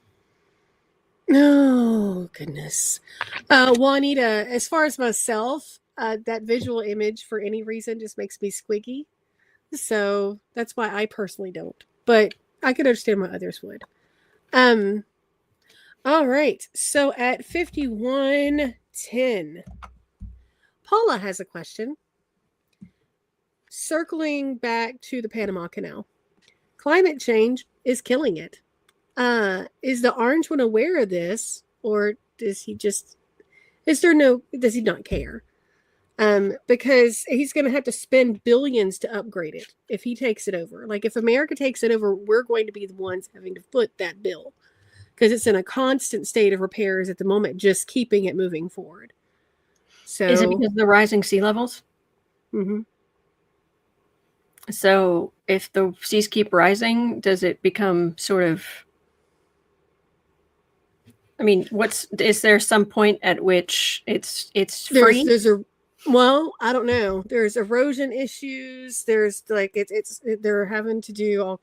Oh, goodness. Juanita, as far as myself, that visual image for any reason just makes me squiggy. So that's why I personally don't. But I could understand why others would. All right. So at 51:10, Paula has a question. Circling back to the Panama Canal. Climate change is killing it. Is the orange one aware of this, or does he not care? Because he's going to have to spend billions to upgrade it if he takes it over. Like, if America takes it over, we're going to be the ones having to foot that bill because it's in a constant state of repairs at the moment, just keeping it moving forward. So, is it because of the rising sea levels? Mm-hmm. So if the seas keep rising, does it become sort of, I mean, is there some point at which it's free? Well, I don't know. There's erosion issues. There's like they're having to do all.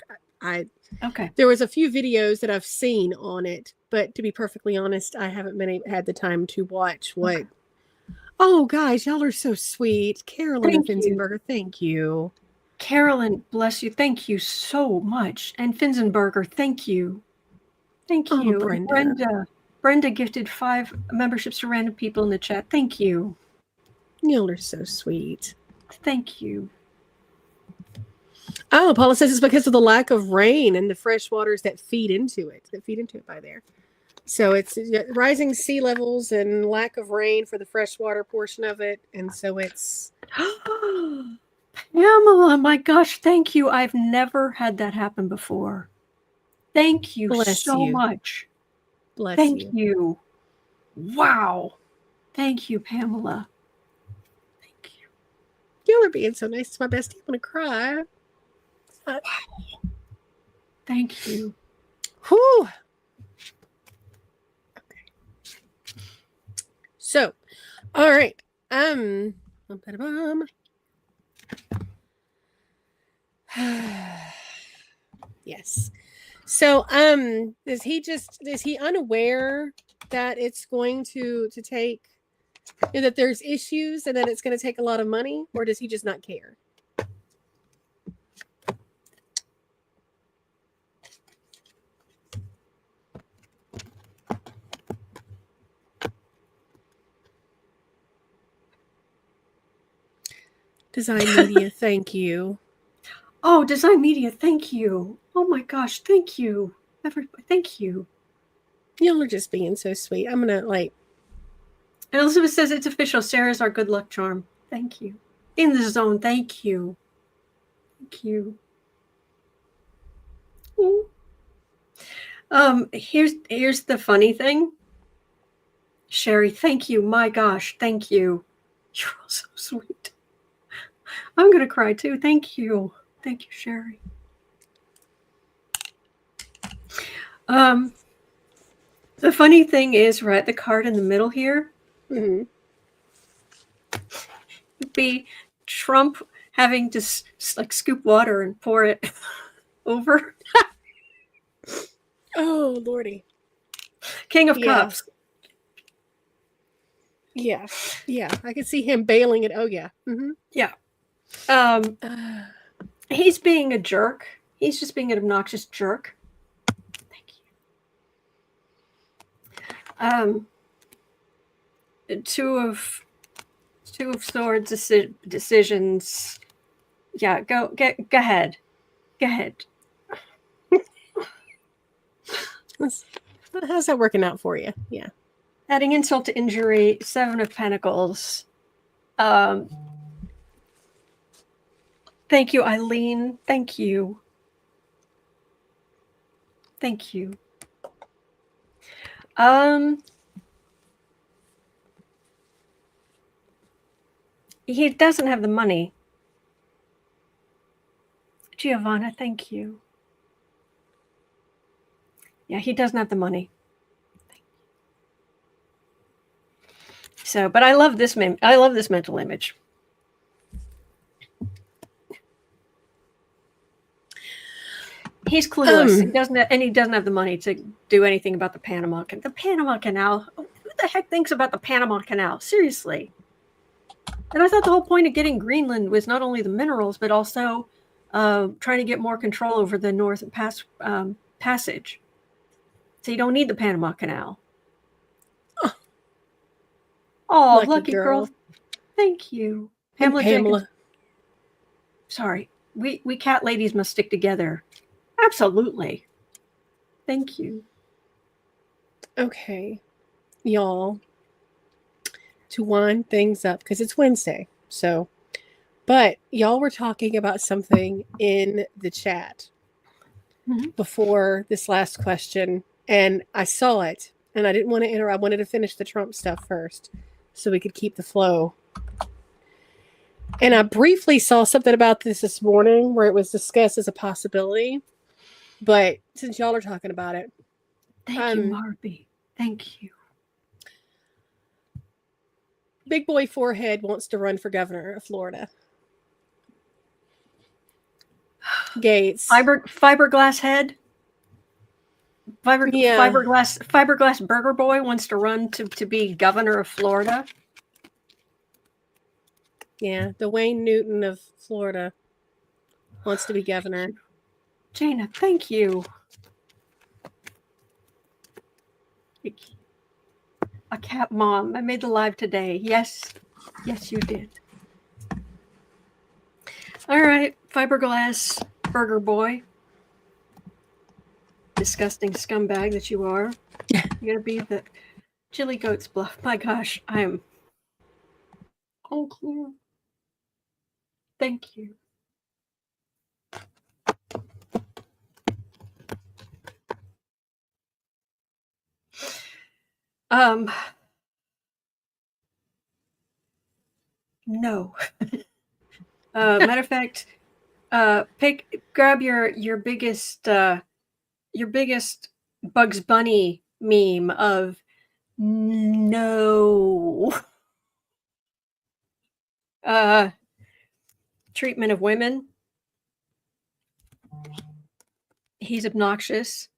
Okay. There was a few videos that I've seen on it, but to be perfectly honest, I haven't had the time to watch what. Okay. Oh, guys, y'all are so sweet, Carolyn and Finzenberger. Thank you, Carolyn. Bless you. Thank you so much, and Finzenberger. Thank you. Thank you, Brenda. Brenda gifted 5 memberships to random people in the chat. Thank you. Y'all are so sweet. Thank you. Oh, Paula says it's because of the lack of rain and the fresh waters that feed into it by there. So it's rising sea levels and lack of rain for the freshwater portion of it. And so it's... Pamela, my gosh, thank you. I've never had that happen before. Thank you so much. Thank you. Wow. Thank you, Pamela. Thank you. Y'all are being so nice. It's my bestie. I'm going to cry. Wow. Thank you. Whew. Okay. So, all right. Yes. So, is he unaware that it's going to take, that there's issues and that it's going to take a lot of money, or does he just not care? Design Media, thank you. Oh, Design Media, thank you. Oh my gosh, thank you. Everybody, thank you. Y'all are just being so sweet. I'm going to Elizabeth says it's official. Sarah's our good luck charm. Thank you. In the zone, thank you. Thank you. Ooh. Here's the funny thing. Sherry, thank you. My gosh, thank you. You're all so sweet. I'm going to cry too. Thank you. Thank you, Sherry. The funny thing is, right, the card in the middle here would be Trump having to like scoop water and pour it over. Oh, Lordy. King of Cups. Yeah. Yeah. I can see him bailing it. Oh, yeah. Mm-hmm. Yeah. He's being a jerk. He's just being an obnoxious jerk. Thank you. 2 of Two of Swords decisions. Yeah, go ahead. Go ahead. How's that working out for you? Yeah. Adding insult to injury, Seven of Pentacles. Thank you, Eileen. Thank you. Thank you. He doesn't have the money. Giovanna, thank you. Yeah, he doesn't have the money. So, but I love this mental image. He's clueless. He doesn't have the money to do anything about the Panama Canal. The Panama Canal. Who the heck thinks about the Panama Canal? Seriously. And I thought the whole point of getting Greenland was not only the minerals, but also trying to get more control over the North Passage. So you don't need the Panama Canal. Oh, lucky girl. Thank you. Pamela. Sorry. We cat ladies must stick together. Absolutely. Thank you. Okay. Y'all. To wind things up, because it's Wednesday. So, but y'all were talking about something in the chat before this last question, and I saw it, and I didn't want to interrupt. I wanted to finish the Trump stuff first so we could keep the flow. And I briefly saw something about this morning where it was discussed as a possibility. But since y'all are talking about it. Thank you, Marby. Thank you. Big Boy Forehead wants to run for governor of Florida. Gates. Fiberglass head. Fiberglass burger boy wants to run to be governor of Florida. Yeah, the Wayne Newton of Florida wants to be governor. Jana, thank you. A cat mom. I made the live today. Yes. Yes, you did. All right. Fiberglass burger boy. Disgusting scumbag that you are. You're going to be the chili goat's bluff. My gosh, I am. Thank you. Thank you. No. Matter of fact, grab your biggest Bugs Bunny meme of no treatment of women. He's obnoxious.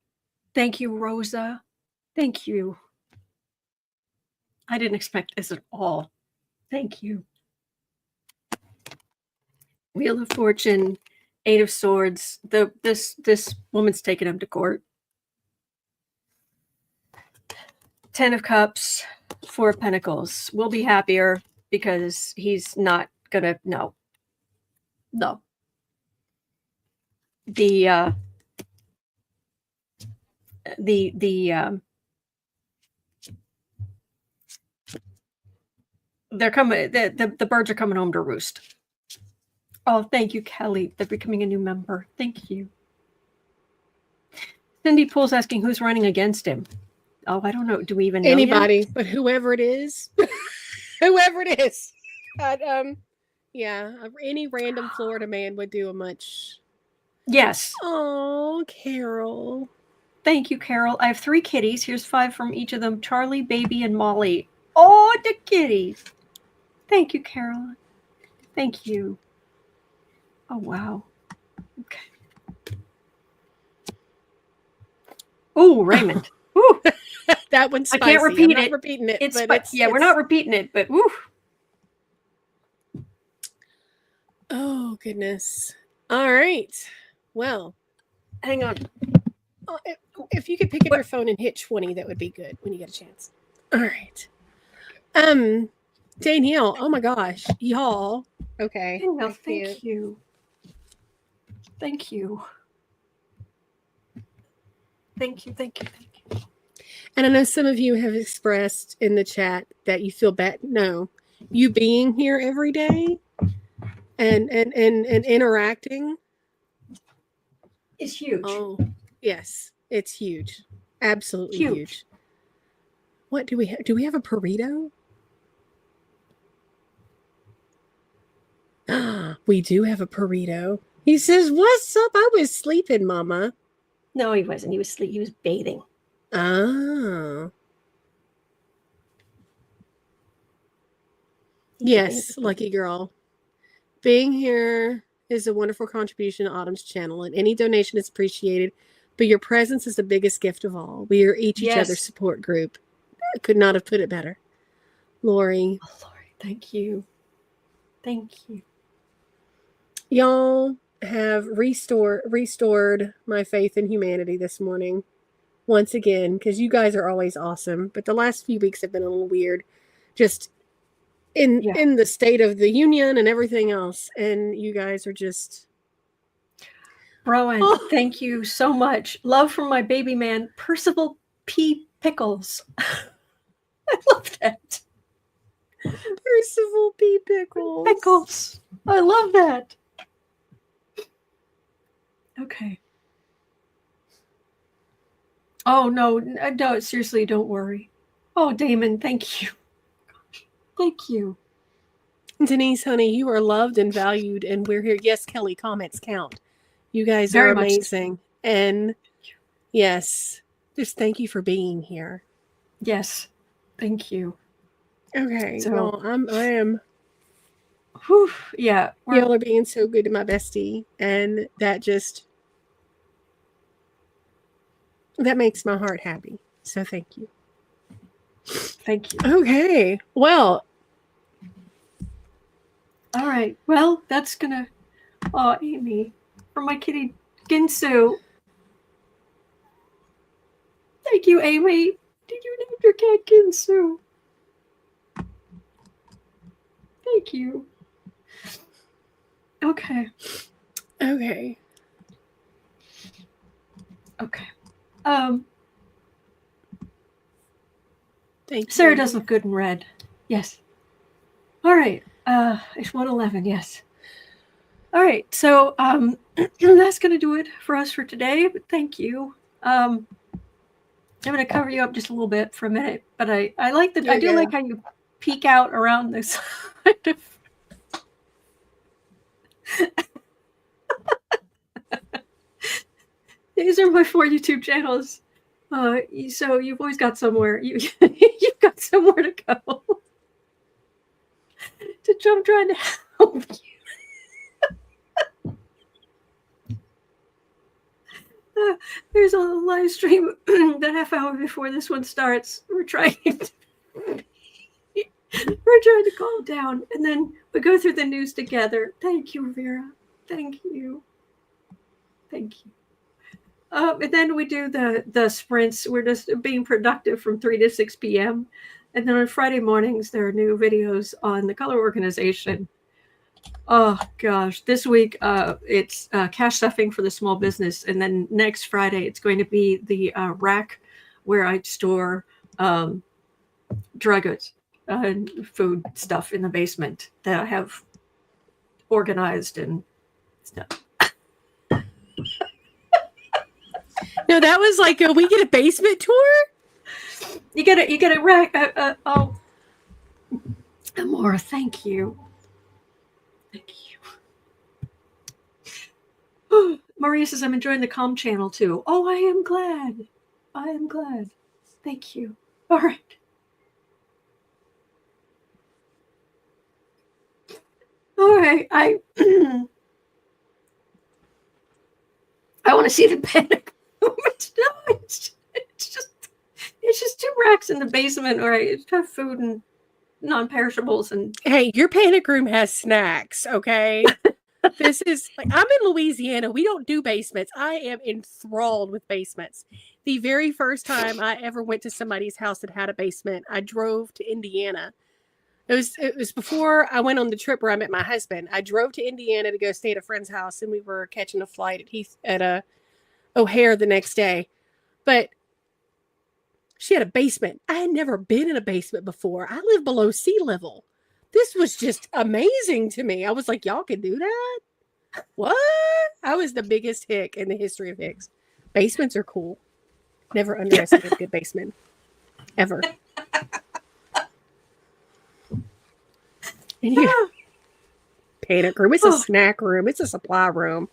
Thank you, Rosa. Thank you. I didn't expect this at all. Thank you. Wheel of Fortune, Eight of Swords. This woman's taking him to court. 10 of Cups, Four of Pentacles. We'll be happier because he's not gonna. No. They're coming. The birds are coming home to roost. Oh, thank you, Kelly. They're becoming a new member. Thank you. Cindy Poole's asking who's running against him. Oh, I don't know. Do we even know anybody? Yet? But whoever it is, whoever it is, yeah, any random Florida man would do a much. Yes. Oh, Carol. Thank you, Carol. I have 3 kitties. Here's 5 from each of them: Charlie, Baby, and Molly. Oh, the kitties. Thank you, Carol. Thank you. Oh, wow. Okay. Oh, Raymond. Ooh. That one's spicy. I can't repeat it. I'm not repeating it. We're not repeating it, but woo. Oh, goodness. All right. Well, hang on. If you could pick up your phone and hit 20, that would be good when you get a chance. All right. Danielle, oh my gosh, y'all. Okay. Danielle, I thank can't. you. Thank you. Thank you, thank you, thank you. And I know some of you have expressed in the chat that you feel bad. No, you being here every day and interacting. It's huge. Oh, yes, it's huge. Absolutely Huge. huge. What do we have? Do we have a burrito? We do have a burrito. He says, "What's up? I was sleeping, Mama." No, he wasn't. He was bathing. Ah. Yes, lucky girl. Being here is a wonderful contribution to Autumn's channel, and any donation is appreciated. But your presence is the biggest gift of all. We are each other's support group. I could not have put it better. Lori. Oh, Lori, thank you. Thank you. Y'all have restored my faith in humanity this morning. Once again, because you guys are always awesome. But the last few weeks have been a little weird. Just in the state of the union and everything else. And you guys are just... Rowan, thank you so much. Love from my baby man, Percival P. Pickles. I love that. Percival P. Pickles. Pickles. I love that. Okay. Oh, no, seriously, don't worry. Oh, Damon, thank you. Thank you. Denise, honey, you are loved and valued, and we're here. Yes, Kelly, comments count. You guys Very are much amazing. And yes, just thank you for being here. Yes, thank you. Okay, So, well, I am. Whew, yeah. Y'all are being so good to my bestie, and that makes my heart happy. So thank you. Thank you. Okay, well. All right. Well, that's gonna. Oh, Amy, for my kitty Ginsu. Thank you, Amy. Did you name your cat Ginsu? Thank you. Okay. Okay. Okay. Thank you. Sarah does look good in red. Yes. All right. It's 1:11. Yes. All right. So that's gonna do it for us for today. But thank you. I'm gonna cover you up just a little bit for a minute, but I like that. I do like how you peek out around this kind of. These are my 4 YouTube channels. So you've always got somewhere. You've got somewhere to go. I'm trying to help you. There's a live stream the half hour before this one starts. We're trying to calm down, and then we go through the news together. Thank you, Vera. Thank you. Thank you. And then we do the sprints. We're just being productive from 3 to 6 p.m. And then on Friday mornings, there are new videos on the color organization. Oh, gosh. This week, it's cash stuffing for the small business. And then next Friday, it's going to be the rack where I store dry goods and food stuff in the basement that I have organized and stuff. No, that was like we get a basement tour. You get a rack. Oh, Amora, thank you. Thank you. Maria says I'm enjoying the calm channel too. Oh, I am glad. I am glad. Thank you. All right. All right. I want to see the panic. No, it's just 2 racks in the basement, or I have food and non-perishables. And hey, your panic room has snacks, okay? This is like, I'm in Louisiana. We don't do basements. I am enthralled with basements. The very first time I ever went to somebody's house that had a basement, I drove to Indiana It was before I went on the trip where I met my husband. I drove to Indiana to go stay at a friend's house, and we were catching a flight at O'Hare the next day. But she had a basement. I had never been in a basement before. I live below sea level. This was just amazing to me. I was like, y'all can do that? What? I was the biggest hick in the history of hicks. Basements are cool. Never underestimate a good basement. Ever. And you panic room. It's a snack room. It's a supply room.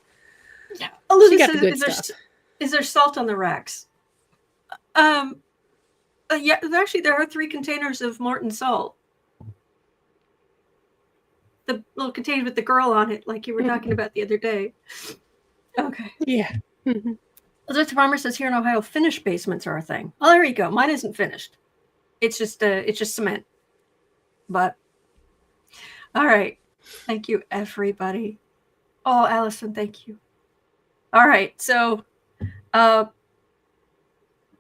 Yeah. She got the good stuff. Is there salt on the racks? Yeah, actually, there are 3 containers of Morton salt. The little container with the girl on it, like you were talking about the other day. Okay. Yeah. Mm-hmm. The farmer says here in Ohio, finished basements are a thing. Oh, there you go. Mine isn't finished. It's just cement. But all right. Thank you, everybody. Oh, Allison, thank you. All right. So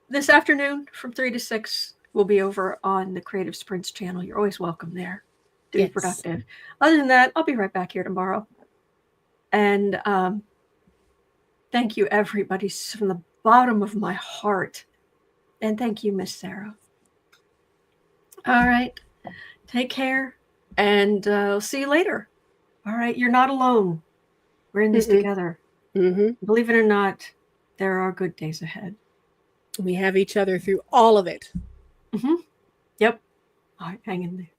this afternoon from 3 to 6, we'll be over on the Creative Sprints channel. You're always welcome there to be productive. Other than that, I'll be right back here tomorrow. And thank you, everybody, from the bottom of my heart. And thank you, Miss Sarah. All right. Take care. And I'll see you later. All right. You're not alone. We're in this together. Mm-hmm. Believe it or not, there are good days ahead. We have each other through all of it. Mm-hmm. Yep. All right. Hang in there.